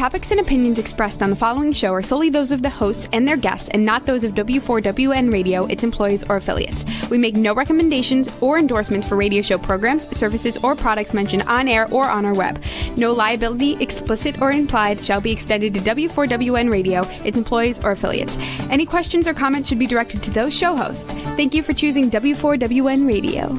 topics and opinions expressed on the following show are solely those of the hosts and their guests and not those of W4WN Radio, its employees, or affiliates. We make no recommendations or endorsements for radio show programs, services, or products mentioned on air or on our web. No liability, explicit or implied, shall be extended to W4WN Radio, its employees, or affiliates. Any questions or comments should be directed to those show hosts. Thank you for choosing W4WN Radio.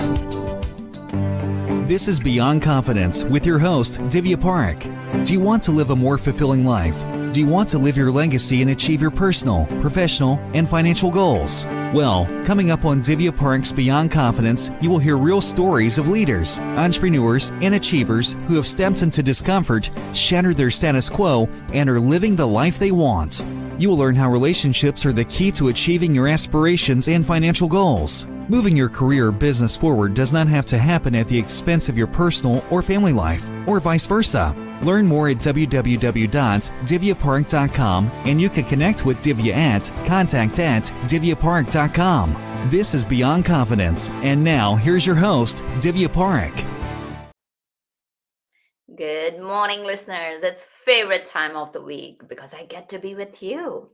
This is Beyond Confidence with your host, Divya Parekh. Do you want to live a more fulfilling life? Do you want to live your legacy and achieve your personal, professional, and financial goals? Well, coming up on Divya Parekh's Beyond Confidence, you will hear real stories of leaders, entrepreneurs, and achievers who have stepped into discomfort, shattered their status quo, and are living the life they want. You will learn how relationships are the key to achieving your aspirations and financial goals. Moving your career or business forward does not have to happen at the expense of your personal or family life, or vice versa. Learn more at www.divyaparekh.com, and you can connect with Divya at contact@divyaparekh.com. This is Beyond Confidence, and now here's your host, Divya Parekh. Good morning, listeners. It's favorite time of the week because I get to be with you.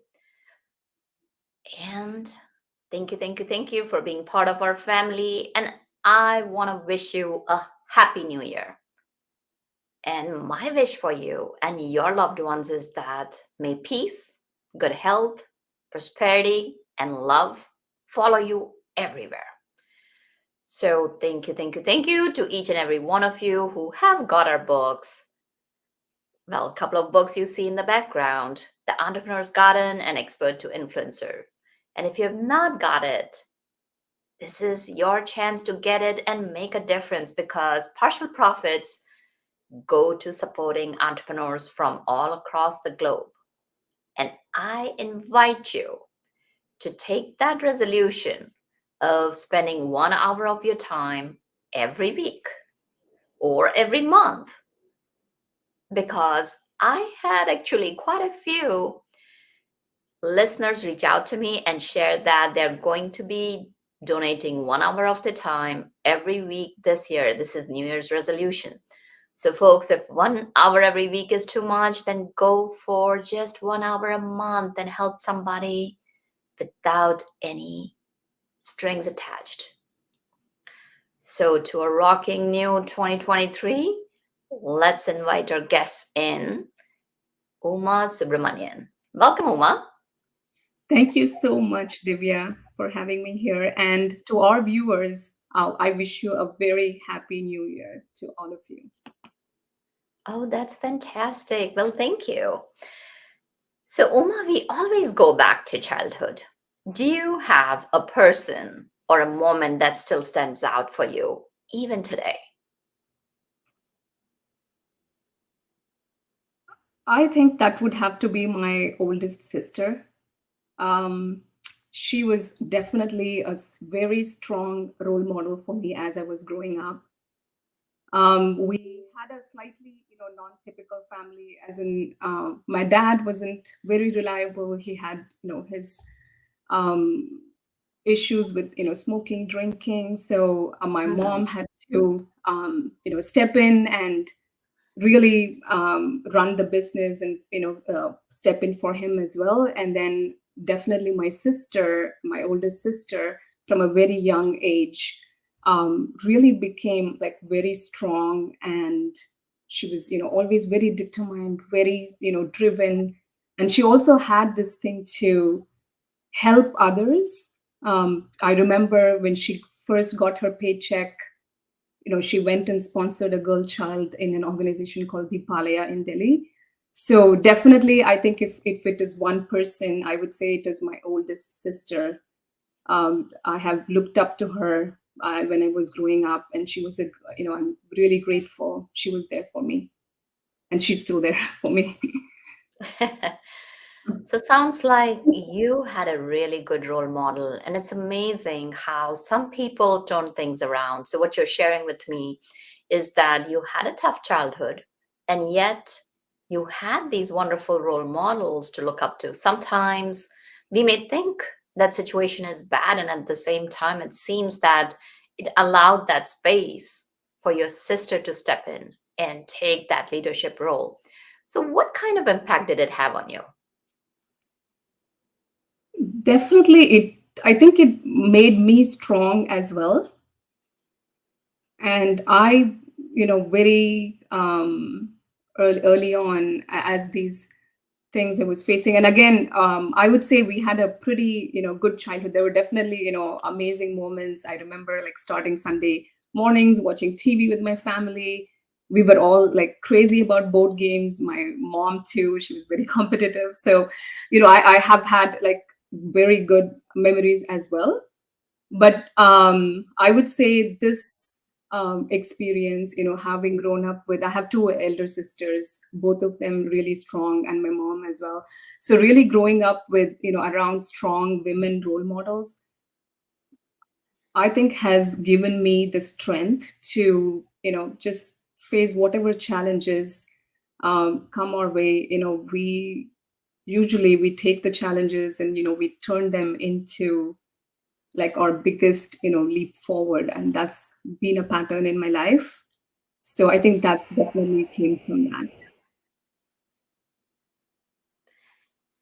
And thank you for being part of our family. And I want to wish you a happy new year. And my wish for you and your loved ones is that may peace, good health, prosperity, and love follow you everywhere. So thank you to each and every one of you who have got our books. Well, a couple of books you see in the background, The Entrepreneur's Garden and Expert to Influencer. And if you have not got it, this is your chance to get it and make a difference, because partial profits go to supporting entrepreneurs from all across the globe. And I invite you to take that resolution of spending 1 hour of your time every week or every month, because I had actually quite a few listeners reach out to me and share that they're going to be donating 1 hour of their time every week this year. This is New Year's resolution. So folks, if 1 hour every week is too much, then go for just 1 hour a month and help somebody without any strings attached. So to a rocking new 2023, let's invite our guests in. Subramanian. Welcome, Uma. Thank you so much, Divya, for having me here. And to our viewers, I wish you a very happy new year to all of you. Oh, that's fantastic. Well, thank you. So, Uma, we always go back to childhood. Do you have a person or a moment that still stands out for you, even today? I think that would have to be my oldest sister. She was definitely a very strong role model for me as I was growing up. We had a slightly, non-typical family, as in my dad wasn't very reliable. He had, his issues with, smoking, drinking. So my mom had to, step in and really run the business and, step in for him as well. And then definitely my sister, my oldest sister, from a very young age, really became like very strong, and she was always very determined, very driven, and she also had this thing to help others. I remember when she first got her paycheck, she went and sponsored a girl child in an organization called Deepalaya in Delhi. So definitely, I think if it is one person, I would say it is my oldest sister. I have looked up to her when I was growing up, and she was I'm really grateful she was there for me, and she's still there for me. So it sounds like you had a really good role model, and it's amazing how some people turn things around. So what you're sharing with me is that you had a tough childhood, and yet you had these wonderful role models to look up to. Sometimes we may think that situation is bad, and at the same time, it seems that it allowed that space for your sister to step in and take that leadership role. So, what kind of impact did it have on you? Definitely, I think it made me strong as well. And I, very early on, as these things I was facing. And again, I would say we had a pretty, good childhood. There were definitely, amazing moments. I remember like starting Sunday mornings, watching TV with my family. We were all like crazy about board games. My mom too, she was very competitive. So, I have had like very good memories as well. But I would say this experience, having grown up with, I have two elder sisters, both of them really strong, and my mom as well. So really growing up with, around strong women role models, I think has given me the strength to, just face whatever challenges come our way. We take the challenges and, we turn them into like our biggest, leap forward. And that's been a pattern in my life. So I think that definitely came from that.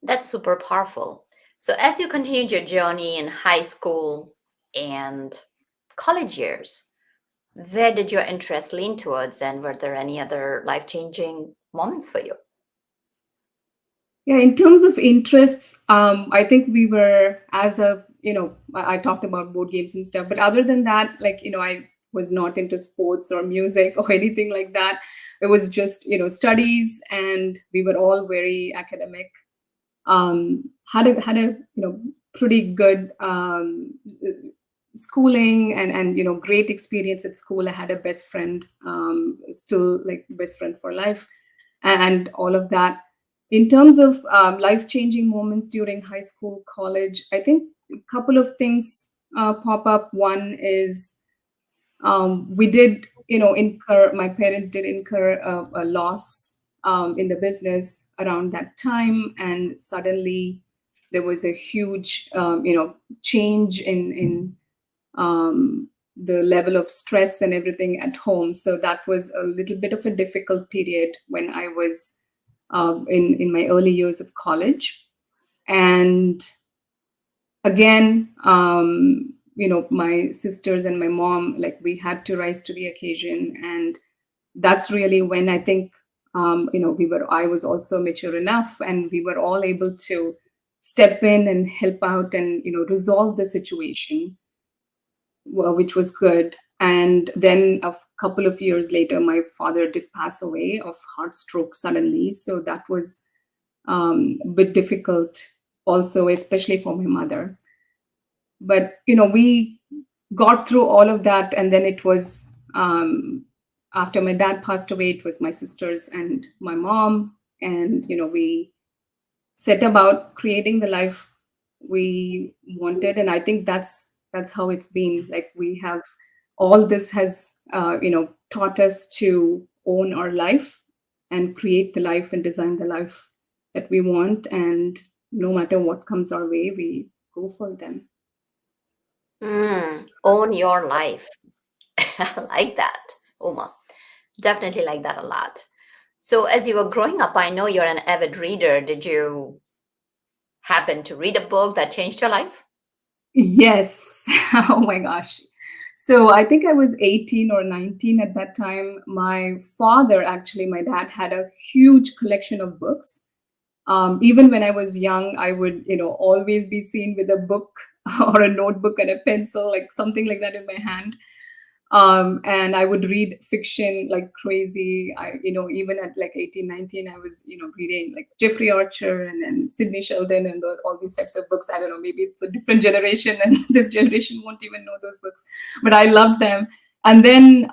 That's super powerful. So, as you continued your journey in high school and college years, where did your interest lean towards, and were there any other life changing moments for you? Yeah, in terms of interests, I think we were as a, I talked about board games and stuff, but other than that, like, I was not into sports or music or anything like that. It was just, studies, and we were all very academic. Had a pretty good schooling, and great experience at school. I had a best friend, still like best friend for life, and all of that. In terms of life changing moments during high school, college, I think a couple of things pop up. One is we did, incur, my parents did incur a loss in the business around that time. And suddenly there was a huge, change in the level of stress and everything at home. So that was a little bit of a difficult period when I was in my early years of college. And again, my sisters and my mom, like we had to rise to the occasion. And that's really when I think, I was also mature enough, and we were all able to step in and help out and, resolve the situation, which was good. And then a couple of years later, my father did pass away of heart stroke suddenly. So that was a bit difficult also, especially for my mother. But we got through all of that. And then it was, after my dad passed away, it was my sisters and my mom. And we set about creating the life we wanted. And I think that's how it's been. Like we have, all this has taught us to own our life and create the life and design the life that we want. And no matter what comes our way, we go for them. Own your life. I like that, Uma. Definitely like that a lot. So, as you were growing up, I know you're an avid reader. Did you happen to read a book that changed your life? Yes. Oh my gosh. So I think I was 18 or 19 at that time. My father, actually, my dad had a huge collection of books. Even when I was young, I would, always be seen with a book or a notebook and a pencil, like something like that in my hand. And I would read fiction like crazy. Even at like 18, 19, I was, reading like Jeffrey Archer and Sidney Sheldon and all these types of books. I don't know, maybe it's a different generation and this generation won't even know those books, but I love them. And then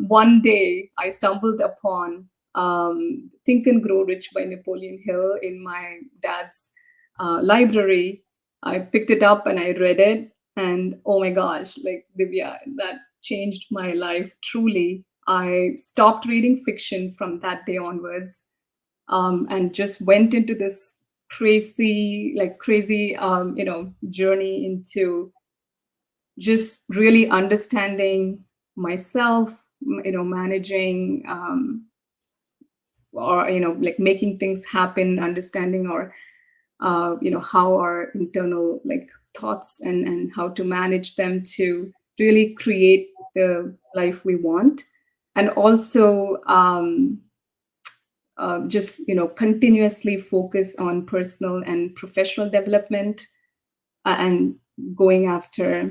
one day I stumbled upon Think and Grow Rich by Napoleon Hill in my dad's library. I picked it up and I read it. And oh my gosh, like Divya, that changed my life truly. I stopped reading fiction from that day onwards, and just went into this crazy, journey into just really understanding myself, managing or like making things happen, understanding our how our internal like thoughts and how to manage them to really create the life we want. And also just continuously focus on personal and professional development, and going after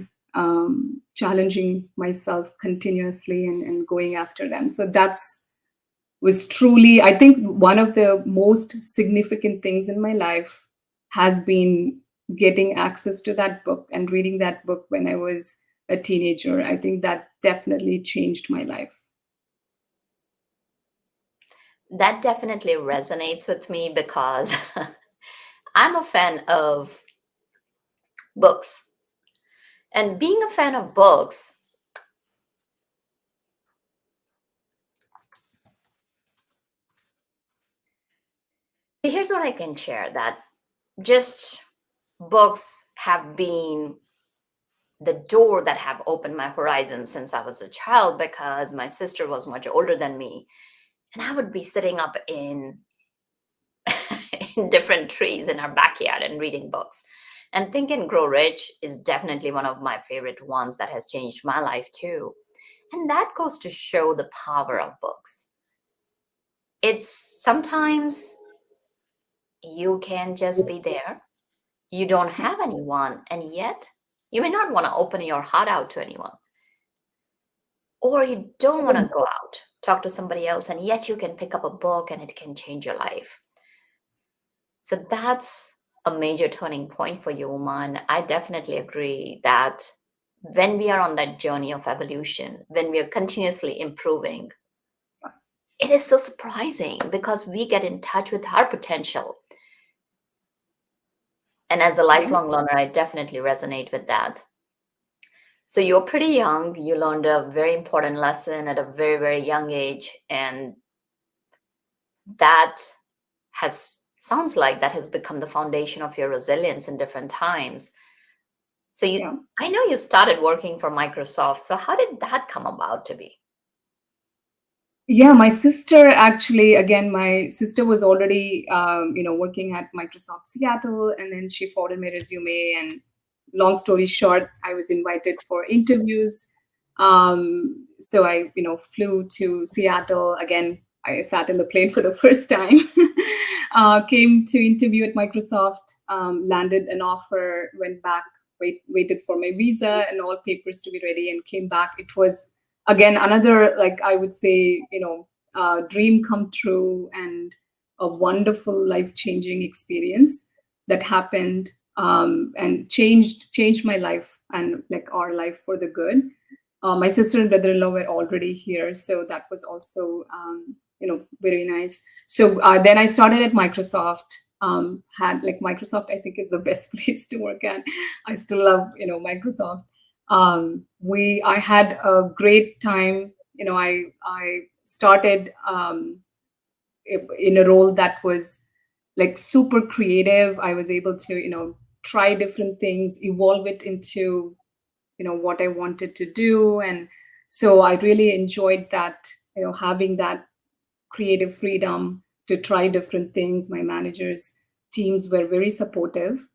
challenging myself continuously and going after them. So that's was truly, I think, one of the most significant things in my life has been getting access to that book and reading that book when I was a teenager. I think that definitely changed my life. That definitely resonates with me because I'm a fan of books. And being a fan of books, here's what I can share, that just books have been the door that have opened my horizon since I was a child, because my sister was much older than me, and I would be sitting up in in different trees in our backyard and reading books. And Think and Grow Rich is definitely one of my favorite ones that has changed my life too. And that goes to show the power of books. It's sometimes you can just be there. You don't have anyone, and yet you may not want to open your heart out to anyone. Or you don't want to go out, talk to somebody else, and yet you can pick up a book and it can change your life. So that's a major turning point for you, Uman. I definitely agree that when we are on that journey of evolution, when we are continuously improving, it is so surprising because we get in touch with our potential. And as a lifelong learner, I definitely resonate with that. So you're pretty young. You learned a very important lesson at a very, very young age. And that sounds like that has become the foundation of your resilience in different times. So I know you started working for Microsoft. So how did that come about to be? Yeah, my sister actually, again, my sister was already, working at Microsoft Seattle, and then she forwarded my resume. And long story short, I was invited for interviews. So I, flew to Seattle. Again, I sat in the plane for the first time, came to interview at Microsoft, landed an offer, went back, waited for my visa and all papers to be ready, and came back. It was again another, like I would say, dream come true, and a wonderful life-changing experience that happened, and changed my life and like our life for the good. My sister and brother-in-law were already here, so that was also very nice. So then I started at Microsoft. Had like Microsoft, I think, is the best place to work at. I still love Microsoft. I had a great time. I started in a role that was like super creative. I was able to try different things, evolve it into what I wanted to do. And so I really enjoyed that, having that creative freedom to try different things. My managers teams were very supportive.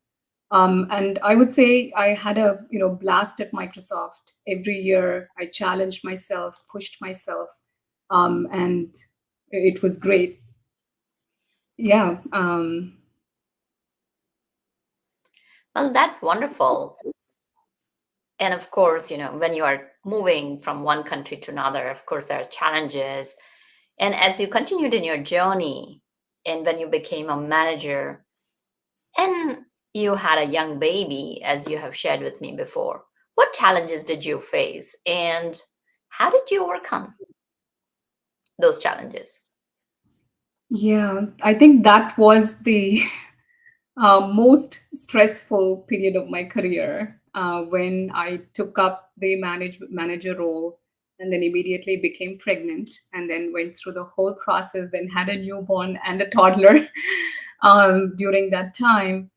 And I would say I had a blast at Microsoft. Every year I challenged myself, pushed myself, and it was great. Yeah. Well, that's wonderful. And of course, when you are moving from one country to another, of course, there are challenges. And as you continued in your journey, and when you became a manager, and you had a young baby, as you have shared with me before, what challenges did you face, and how did you overcome those challenges? Yeah, I think that was the most stressful period of my career, when I took up the manager role, and then immediately became pregnant, and then went through the whole process, then had a newborn and a toddler. During that time,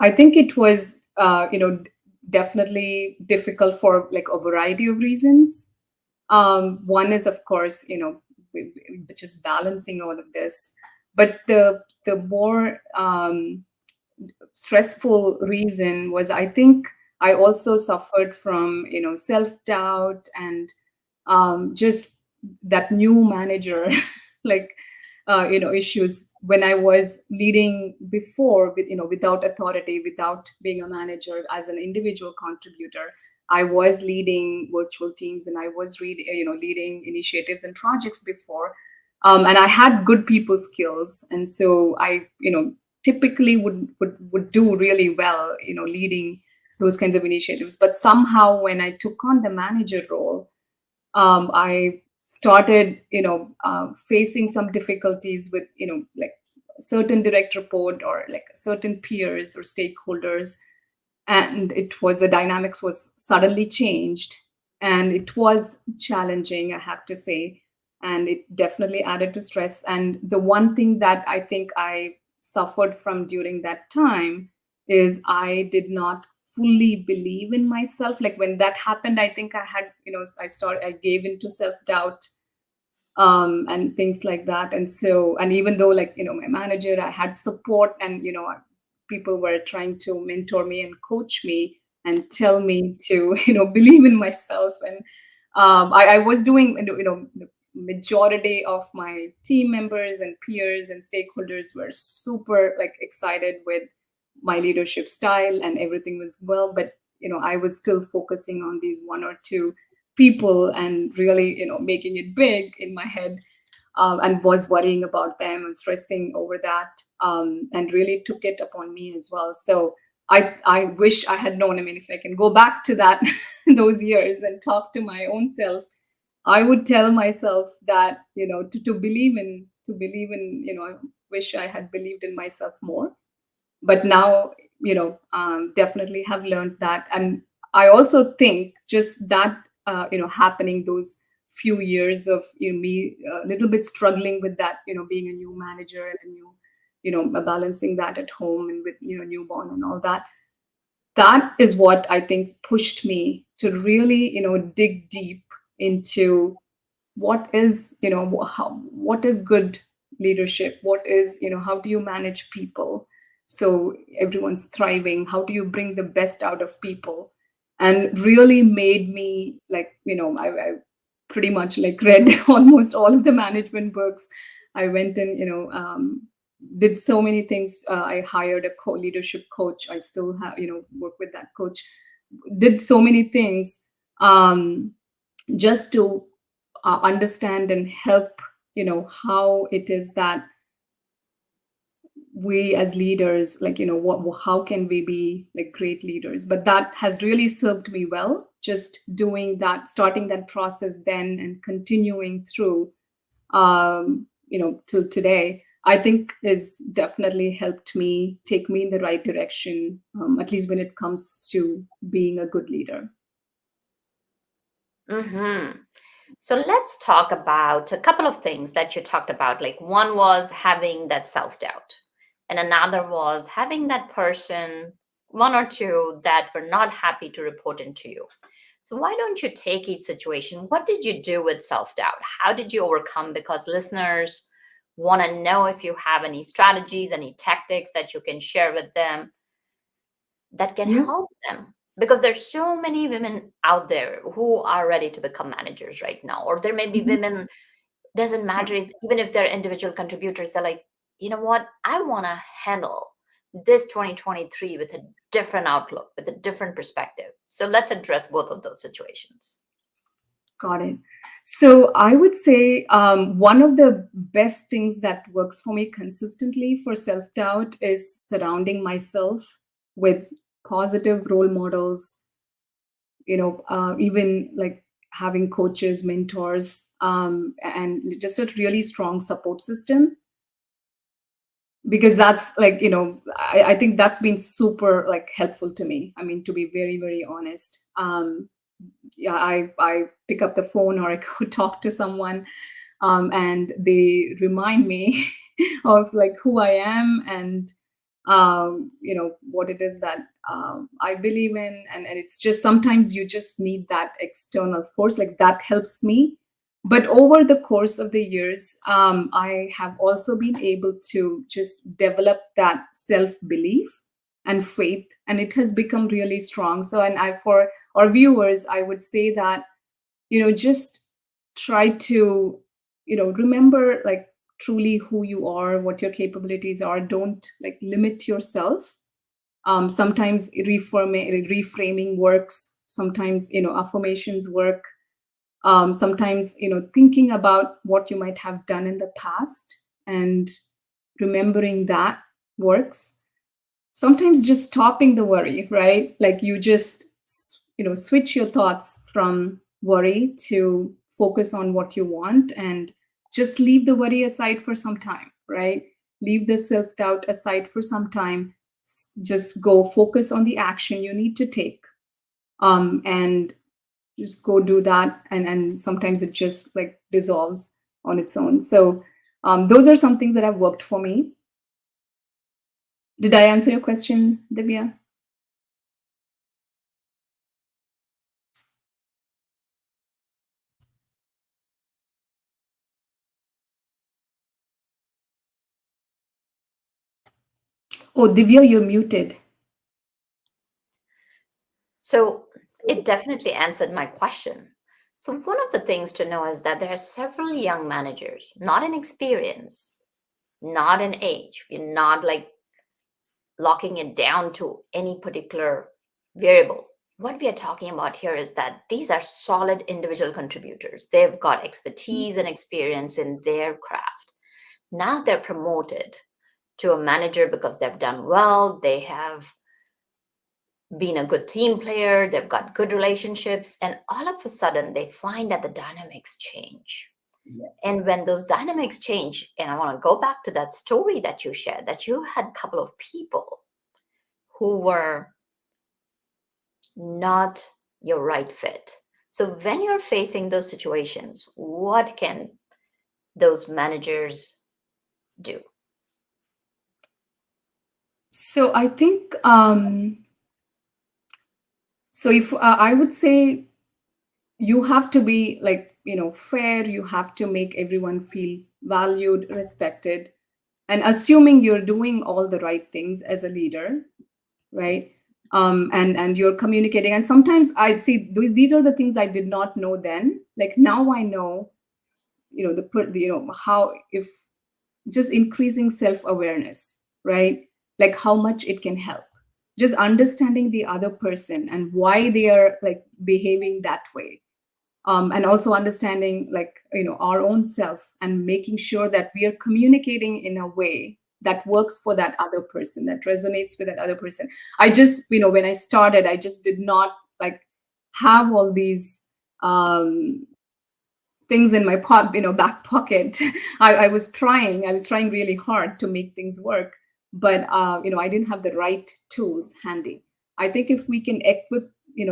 I think it was, definitely difficult for like a variety of reasons. One is, of course, just balancing all of this. But the more stressful reason was, I think I also suffered from, self-doubt and just that new manager like issues when I was leading before, with without authority, without being a manager, as an individual contributor. I was leading virtual teams, and I was leading initiatives and projects before, and I had good people skills, and so I typically would do really well leading those kinds of initiatives. But somehow when I took on the manager role, I started, facing some difficulties with, like certain direct report, or like certain peers or stakeholders, and the dynamics was suddenly changed, and it was challenging, I have to say, and it definitely added to stress. And the one thing that I think I suffered from during that time is I did not fully believe in myself. Like when that happened, I think I had, I gave into self-doubt, and things like that. And so, and even though, like, my manager, I had support, and people were trying to mentor me and coach me and tell me to believe in myself. And I was doing, the majority of my team members and peers and stakeholders were super like excited with my leadership style, and everything was well. But I was still focusing on these one or two people, and really making it big in my head, and was worrying about them and stressing over that, and really took it upon me as well. So I wish I had known. I mean, if I can go back to that those years and talk to my own self, I would tell myself that to believe in, I wish I had believed in myself more. But now definitely have learned that. And I also think just that happening those few years of me a little bit struggling with that, being a new manager, and a new balancing that at home, and with newborn and all that, that is what I think pushed me to really dig deep into what is what is good leadership, what is how do you manage people so everyone's thriving, how do you bring the best out of people. And really made me like I pretty much like read almost all of the management books. I went and did so many things. I hired a leadership coach. I still have work with that coach. Did so many things, just to understand and help how it is that we as leaders, like how can we be like great leaders. But that has really served me well, just doing that, starting that process then, and continuing through till today, I think is definitely helped me take me in the right direction, at least when it comes to being a good leader. Mm-hmm. So let's talk about a couple of things that you talked about. Like one was having that self-doubt, and another was having that person, one or two, that were not happy to report into you. So why don't you take each situation? What did you do with self-doubt? How did you overcome? Because listeners want to know if you have any strategies, any tactics that you can share with them that can Yeah. help them. Because there's so many women out there who are ready to become managers right now. Or there may be Mhm. women, doesn't matter if, even if they're individual contributors, they're like, you know what, I want to handle this 2023 with a different outlook, with a different perspective. So let's address both of those situations. Got it. So I would say one of the best things that works for me consistently for self-doubt is surrounding myself with positive role models, even like having coaches, mentors, and just a really strong support system. Because that's like, I think that's been super like helpful to me. I mean, to be very, very honest. Yeah, I pick up the phone, or I go talk to someone, and they remind me of like who I am, and what it is that I believe in. And it's just sometimes you just need that external force, like that helps me But over the course of the years, I have also been able to just develop that self-belief and faith, and it has become really strong. So, and I, for our viewers, I would say that, just try to, remember like truly who you are, what your capabilities are. Don't like limit yourself. Sometimes reframing works. Sometimes, affirmations work. Sometimes, thinking about what you might have done in the past and remembering that works. Sometimes just stopping the worry, right? Like you just, switch your thoughts from worry to focus on what you want, and just leave the worry aside for some time, right? Leave the self-doubt aside for some time. Just go focus on the action you need to take, and just go do that, and sometimes it just like dissolves on its own. So those are some things that have worked for me. Did I answer your question, Divya? Oh, Divya, you're muted. So it definitely answered my question. So one of the things to know is that there are several young managers, not in experience, not in age. We're not like locking it down to any particular variable. What we are talking about here is that these are solid individual contributors. They've got expertise and experience in their craft. Now they're promoted to a manager because they've done well, they have been a good team player, they've got good relationships, and all of a sudden they find that the dynamics change. And Yes. when those dynamics change, and I want to go back to that story that you shared, that you had a couple of people who were not your right fit. So when you're facing those situations, what can those managers do? So I think, so if I would say, you have to be like, fair. You have to make everyone feel valued, respected, and assuming you're doing all the right things as a leader, right? And you're communicating. And sometimes I see these are the things I did not know then. Like now I know, how, if just increasing self-awareness, right? Like how much it can help. Just understanding the other person and why they are like behaving that way, and also understanding like, our own self, and making sure that we are communicating in a way that works for that other person, that resonates with that other person. I just, when I started, I just did not like have all these things in my back pocket. I was trying really hard to make things work, but I didn't have the right tools handy. I think if we can equip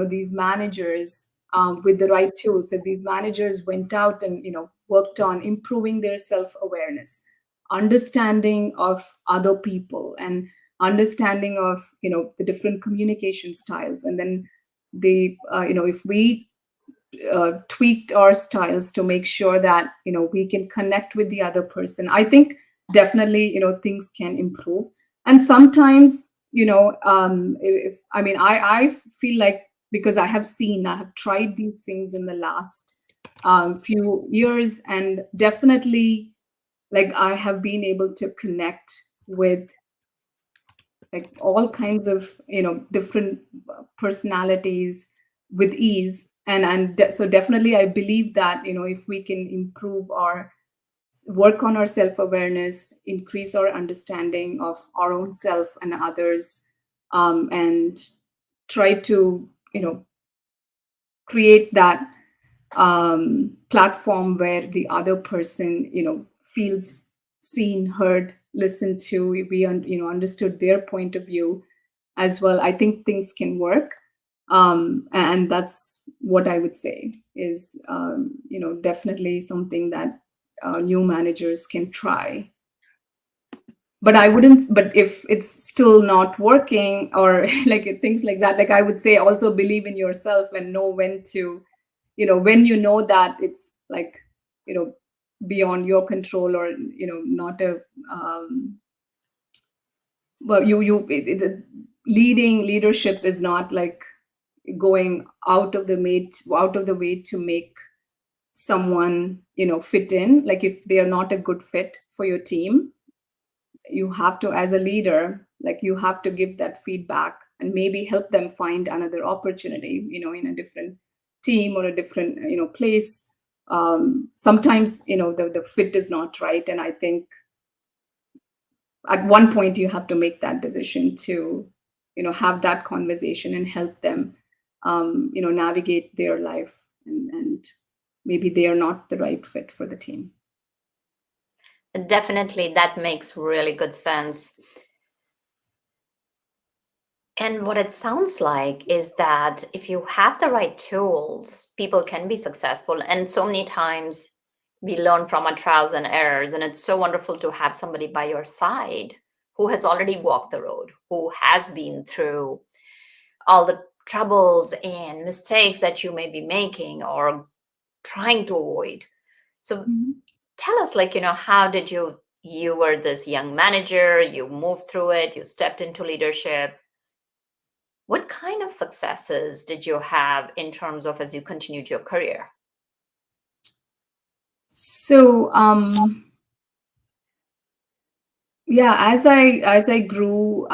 these managers with the right tools, if these managers went out and worked on improving their self-awareness, understanding of other people, and understanding of the different communication styles, and then if we tweaked our styles to make sure that we can connect with the other person, I think definitely things can improve. And sometimes if I mean I feel like, because I have tried these things in the last few years, and definitely like I have been able to connect with like all kinds of different personalities with ease. So definitely I believe that if we can improve our work on our self-awareness, increase our understanding of our own self and others, and try to create that platform where the other person feels seen, heard, listened to, we understood their point of view as well, I think things can work. And that's what I would say is definitely something that new managers can try. But I wouldn't, but if it's still not working, or like things like that, like I would say also believe in yourself and know when to, when that it's like beyond your control, or not a well leadership is not like going out of the way to make someone fit in. Like if they are not a good fit for your team, you have to, as a leader, like you have to give that feedback and maybe help them find another opportunity in a different team or a different place. Sometimes the fit is not right, and I think at one point you have to make that decision to have that conversation and help them navigate their life, and maybe they are not the right fit for the team. Definitely, that makes really good sense. And what it sounds like is that if you have the right tools, people can be successful. And so many times we learn from our trials and errors. And it's so wonderful to have somebody by your side who has already walked the road, who has been through all the troubles and mistakes that you may be making or trying to avoid. So tell us, like, how did you were this young manager, you moved through it, you stepped into leadership. What kind of successes did you have in terms of as you continued your career? So yeah, as I grew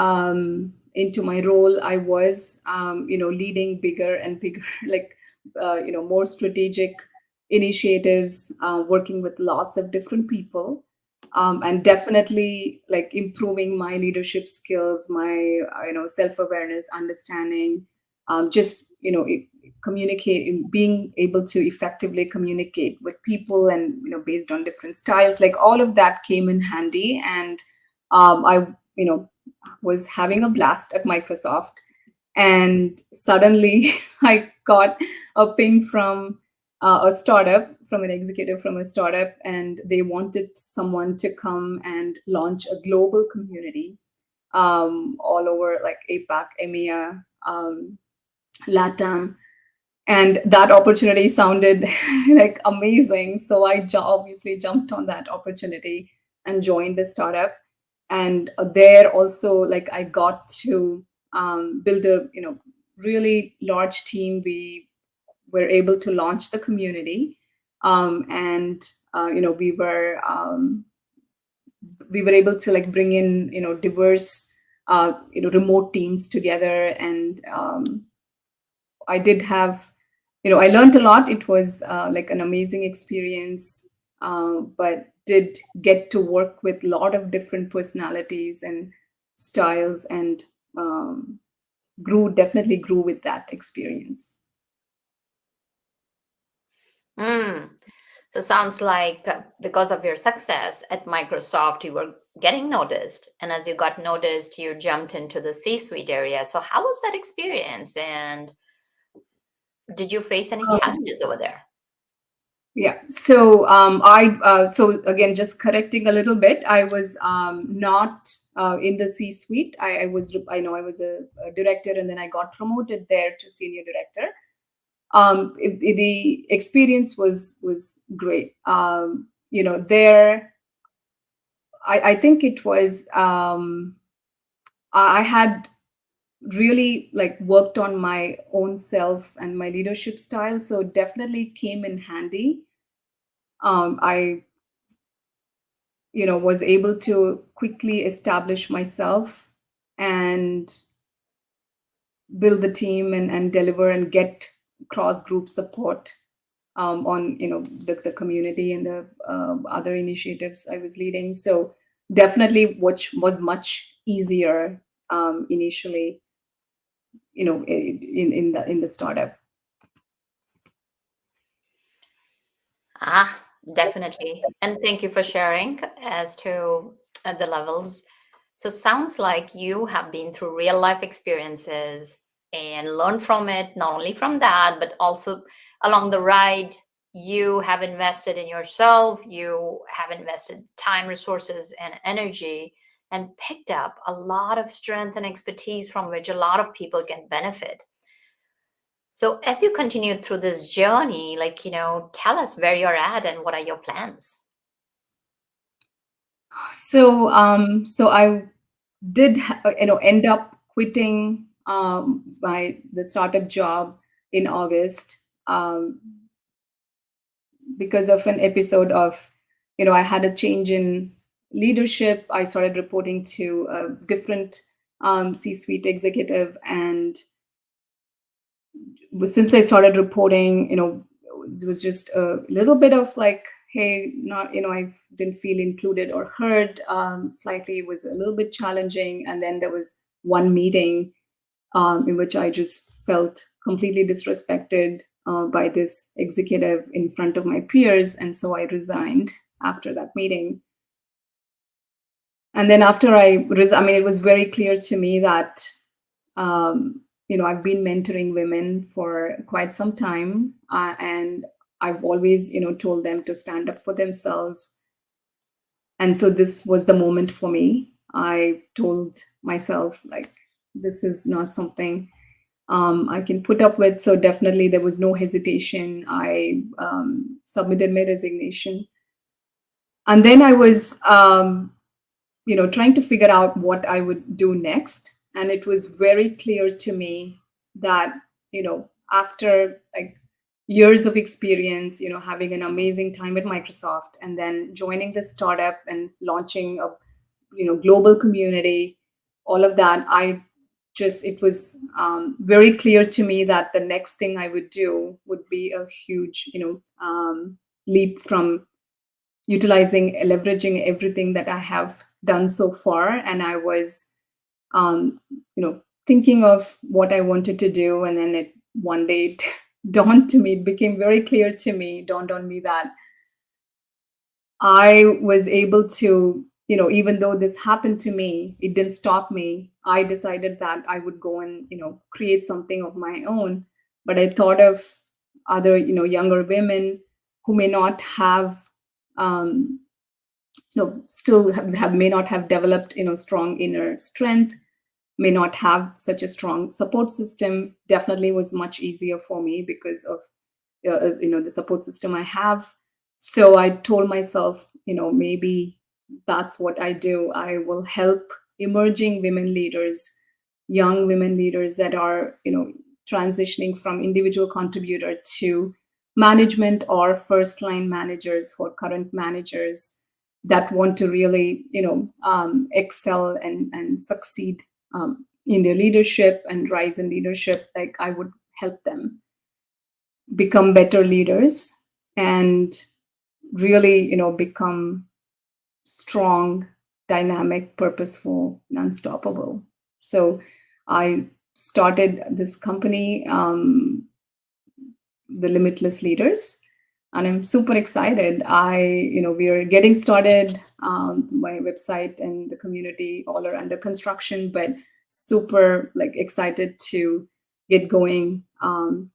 into my role, I was leading bigger and bigger like more strategic initiatives, working with lots of different people, and definitely like improving my leadership skills, my self-awareness, understanding, just communicate, being able to effectively communicate with people, and based on different styles, like all of that came in handy. And I was having a blast at Microsoft, and suddenly I got a ping from a startup, from an executive from a startup, and they wanted someone to come and launch a global community all over, like APAC, EMEA, LATAM. And that opportunity sounded like amazing, so I obviously jumped on that opportunity and joined the startup. And there also, like, I got to build a really large team. We were able to launch the community, and we were able to like bring in diverse remote teams together. And I did have I learned a lot. It was like an amazing experience, but did get to work with a lot of different personalities and styles, and definitely grew with that experience. Mm. So sounds like because of your success at Microsoft, you were getting noticed. And as you got noticed, you jumped into the C-suite area. So how was that experience? And did you face any challenges over there? Yeah. So so again, just correcting a little bit, I was not in the C-suite. I was a director, and then I got promoted there to senior director. The experience was great. There, I think it was I had really like worked on my own self and my leadership style, so definitely came in handy. I was able to quickly establish myself and build the team, and deliver and get cross group support on the community and the other initiatives I was leading. So definitely, which was much easier initially, in the startup. Ah, definitely. And thank you for sharing as to the levels. So sounds like you have been through real life experiences and learned from it, not only from that, but also along the ride, you have invested in yourself, you have invested time, resources, and energy, and picked up a lot of strength and expertise from which a lot of people can benefit. So as you continue through this journey, tell us where you're at and what are your plans? So I did end up quitting the startup job in August, because of an episode of, I had a change in leadership. I started reporting to a different C-suite executive, and since I started reporting, it was just a little bit of like, hey, not, I didn't feel included or heard. Slightly, it was a little bit challenging. And then there was one meeting in which I just felt completely disrespected by this executive in front of my peers. And so I resigned after that meeting. And then after it was very clear to me that, I've been mentoring women for quite some time, and I've always, told them to stand up for themselves. And so this was the moment for me. I told myself, like, this is not something I can put up with. So definitely there was no hesitation. I submitted my resignation. And then I was, trying to figure out what I would do next. And it was very clear to me that, after like years of experience, having an amazing time at Microsoft and then joining the startup and launching a, global community, all of that, it was very clear to me that the next thing I would do would be a huge, leap from leveraging everything that I have done so far. And I was, thinking of what I wanted to do. And then one day it dawned on me that I was able to, even though this happened to me, it didn't stop me. I decided that I would go and, create something of my own. But I thought of other, younger women who may not have, still may not have developed, strong inner strength, may not have such a strong support system. Definitely was much easier for me because of, the support system I have. So I told myself, maybe that's what I do. I will help emerging women leaders, young women leaders that are, transitioning from individual contributor to management, or first line managers or current managers that want to really, excel and succeed in their leadership and rise in leadership. Like, I would help them become better leaders and really, become strong, dynamic, purposeful, and unstoppable. So I started this company, the Limitless Leaders, and I'm super excited. We are getting started. My website and the community all are under construction, but super excited to get going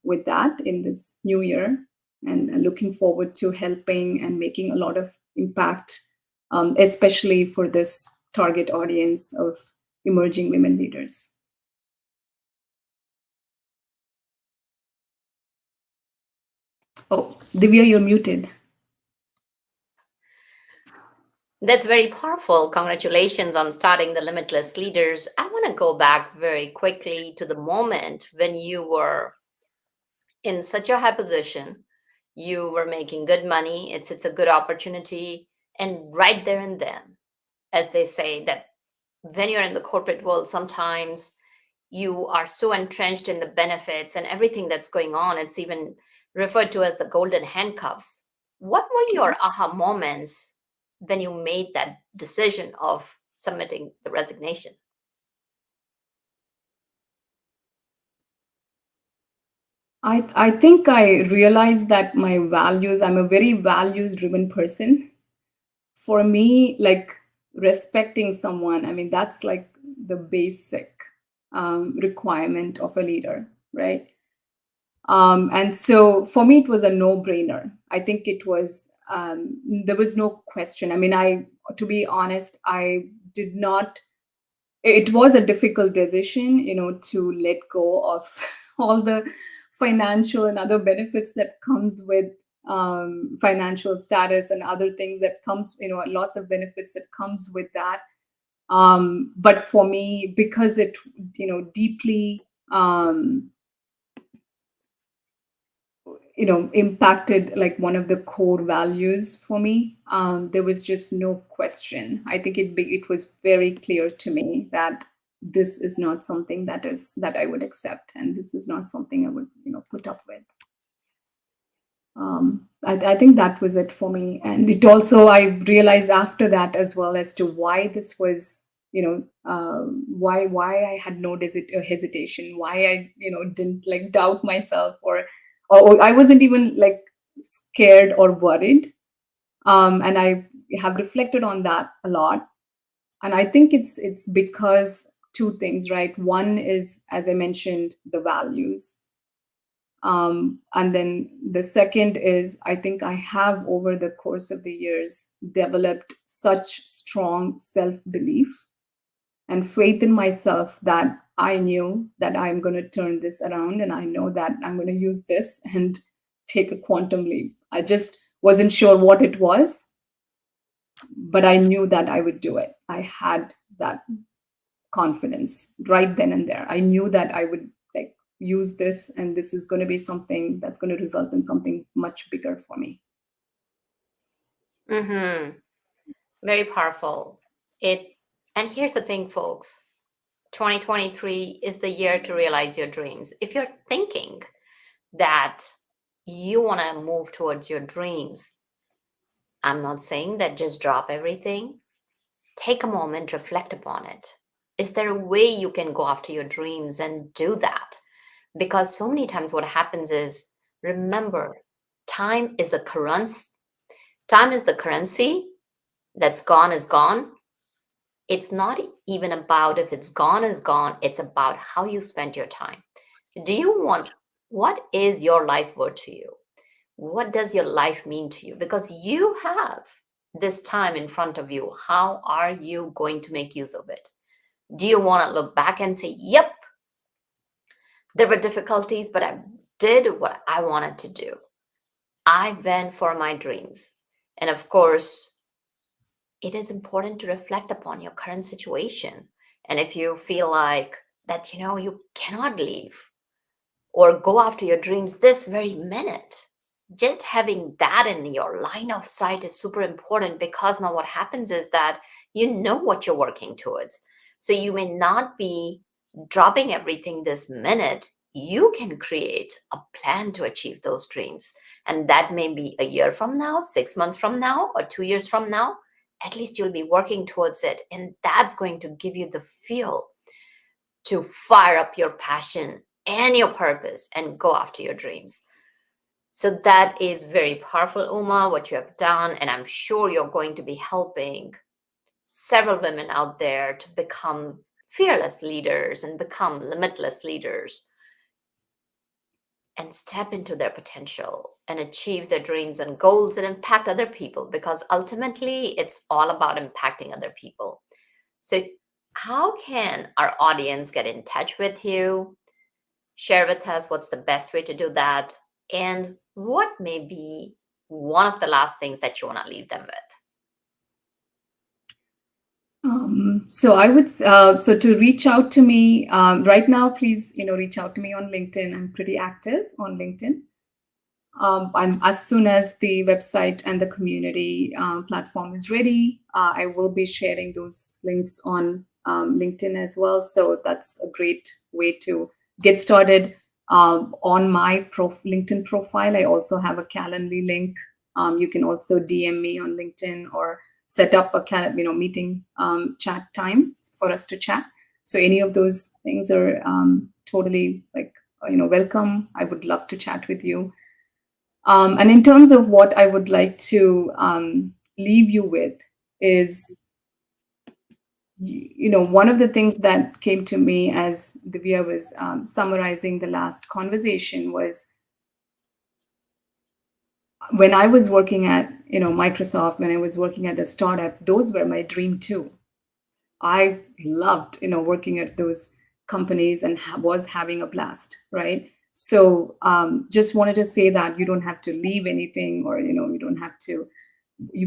with that in this new year, and looking forward to helping and making a lot of impact, especially for this target audience of emerging women leaders. Oh, Divya, you're muted. That's very powerful. Congratulations on starting the Limitless Leaders. I want to go back very quickly to the moment when you were in such a high position. You were making good money. It's a good opportunity. And right there and then, as they say, that when you're in the corporate world, sometimes you are so entrenched in the benefits and everything that's going on. It's even referred to as the golden handcuffs. What were your aha moments when you made that decision of submitting the resignation? I think I realized that my values, I'm a very values driven person. For me, like, respecting someone, I mean, that's like the basic requirement of a leader, right? And so for me, it was a no-brainer. I think it was, there was no question. I mean, to be honest, I did not, it was a difficult decision, to let go of all the financial and other benefits that comes with financial status and other things that comes, lots of benefits that comes with that. But for me, because it, deeply, impacted like one of the core values for me, there was just no question. I think it was very clear to me that this is not something that I would accept, and this is not something I would, put up with. I think that was it for me. And it also, I realized after that as well as to why this was, why I had no hesitation, why I, didn't like doubt myself, or I wasn't even like scared or worried. And I have reflected on that a lot. And I think it's because two things, right? One is, as I mentioned, the values. And then the second is, I think I have over the course of the years developed such strong self-belief and faith in myself that I knew that I'm going to turn this around, and I know that I'm going to use this and take a quantum leap. I just wasn't sure what it was, but I knew that I would do it. I had that confidence right then and there. I knew that I would like use this, and this is going to be something that's going to result in something much bigger for me. Mm-hmm. Very powerful. And here's the thing, folks. 2023 is the year to realize your dreams. If you're thinking that you want to move towards your dreams, I'm not saying that just drop everything. Take a moment, reflect upon it. Is there a way you can go after your dreams and do that? Because so many times what happens is, remember, time is a currency. Time is the currency that's gone is gone. It's not even about if it's gone is gone. It's about how you spent your time. What is your life worth to you? What does your life mean to you? Because you have this time in front of you. How are you going to make use of it? Do you want to look back and say, yep, there were difficulties, but I did what I wanted to do. I went for my dreams. And of course, it is important to reflect upon your current situation. And if you feel like that, you cannot leave or go after your dreams this very minute, just having that in your line of sight is super important, because now what happens is that you know what you're working towards. So you may not be dropping everything this minute. You can create a plan to achieve those dreams. And that may be a year from now, 6 months from now, or 2 years from now. At least you'll be working towards it. And that's going to give you the fuel to fire up your passion and your purpose and go after your dreams. So that is very powerful, Uma, what you have done. And I'm sure you're going to be helping several women out there to become fearless leaders and become limitless leaders and step into their potential and achieve their dreams and goals and impact other people, because ultimately it's all about impacting other people. So how can our audience get in touch with you? Share with us what's the best way to do that, and what may be one of the last things that you want to leave them with. So I would, so to reach out to me right now, please, reach out to me on LinkedIn. I'm pretty active on LinkedIn. As soon as the website and the community platform is ready, I will be sharing those links on LinkedIn as well. So that's a great way to get started. On my LinkedIn profile, I also have a Calendly link. You can also DM me on LinkedIn or set up a meeting chat time for us to chat. So any of those things are totally welcome. I would love to chat with you. And in terms of what I would like to leave you with is, one of the things that came to me as Divya was summarizing the last conversation was, when I was working at Microsoft, when I was working at the startup, those were my dream too. I loved working at those companies and was having a blast, right? So just wanted to say that you don't have to leave anything, or you don't have to,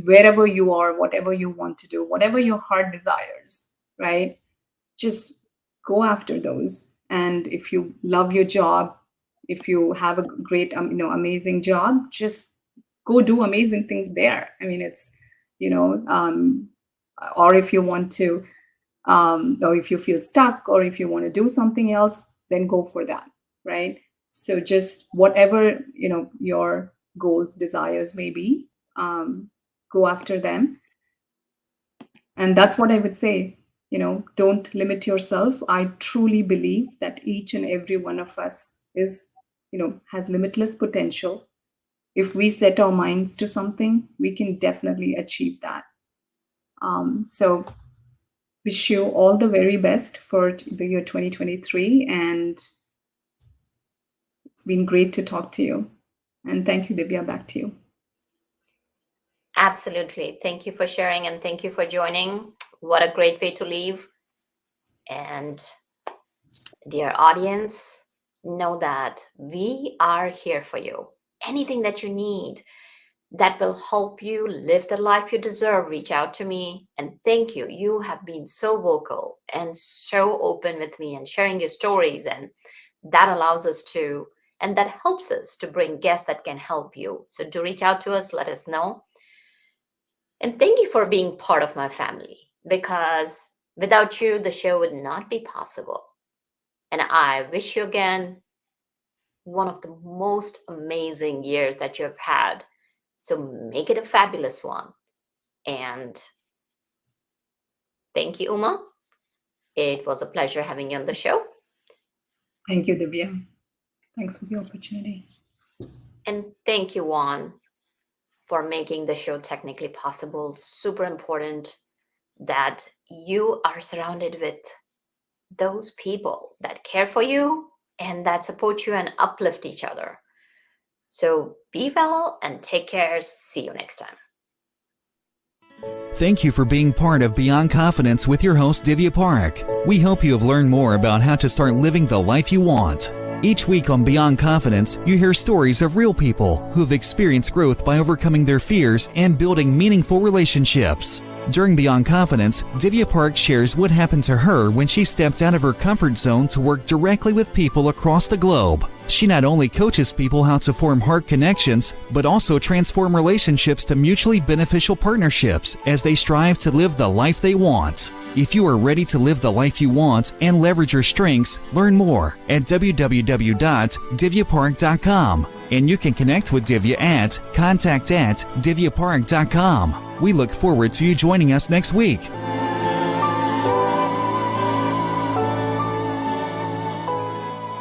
wherever you are, whatever you want to do, whatever your heart desires, right? Just go after those. And if you love your job, if you have a great amazing job, just go do amazing things there. I mean, it's or if you want to, or if you feel stuck, or if you want to do something else, then go for that, right? So just whatever your goals, desires may be, go after them. And that's what I would say. Don't limit yourself. I truly believe that each and every one of us has limitless potential. If we set our minds to something, we can definitely achieve that. So wish you all the very best for the year 2023. And it's been great to talk to you. And thank you, Divya. Back to you. Absolutely. Thank you for sharing, and thank you for joining. What a great way to leave. And dear audience, know that we are here for you. Anything that you need that will help you live the life you deserve, reach out to me. And thank you. You have been so vocal and so open with me and sharing your stories. And that allows us to, and that helps us to bring guests that can help you. So do reach out to us, let us know. And thank you for being part of my family, because without you, the show would not be possible. And I wish you again one of the most amazing years that you've had. So make it a fabulous one. And thank you, Uma. It was a pleasure having you on the show. Thank you, Divya. Thanks for the opportunity. And thank you, Juan, for making the show technically possible. Super important that you are surrounded with those people that care for you and that support you and uplift each other. So be well and take care. See you next time. Thank you for being part of Beyond Confidence with your host, Divya Parekh. We hope you have learned more about how to start living the life you want. Each week on Beyond Confidence, you hear stories of real people who have experienced growth by overcoming their fears and building meaningful relationships. During Beyond Confidence, Divya Parekh shares what happened to her when she stepped out of her comfort zone to work directly with people across the globe. She not only coaches people how to form heart connections, but also transform relationships to mutually beneficial partnerships as they strive to live the life they want. If you are ready to live the life you want and leverage your strengths, learn more at www.divyaparekh.com. And you can connect with Divya at contact@divyaparekh.com. We look forward to you joining us next week.